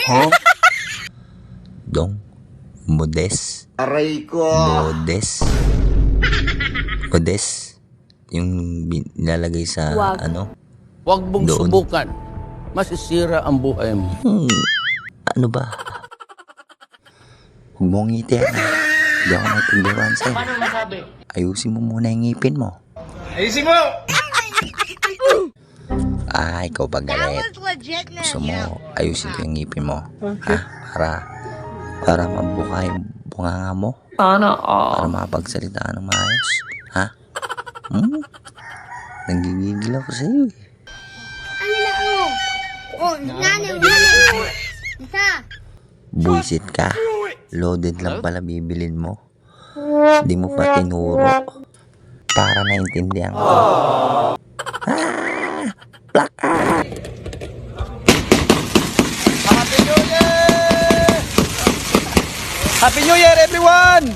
Huh? Dong. Modest. Aray ko. Modest. Modest. Yung nilalagay sa ano? Huwag mong Doon. subukan. Masisira ang buhay mo. Ano ba? Huwag mong ngiti yan. Hindi ako nagpagdiwan sa'yo. Paano masabi? Ayusin mo muna yung ngipin mo. Ayusin mo! Ikaw ba galit? Gusto mo, ayusin ko yung ngipin mo. Ha? Para mabuka yung bunganga mo? Para makapagsalita ng maayos? Ha? Nanggigigil ako sa'yo eh. Buisit ka. Loaded lang pala bibilin mo. Hindi mo pa tinuro. Para naintindihan ko. Plakat! Happy New Year, everyone!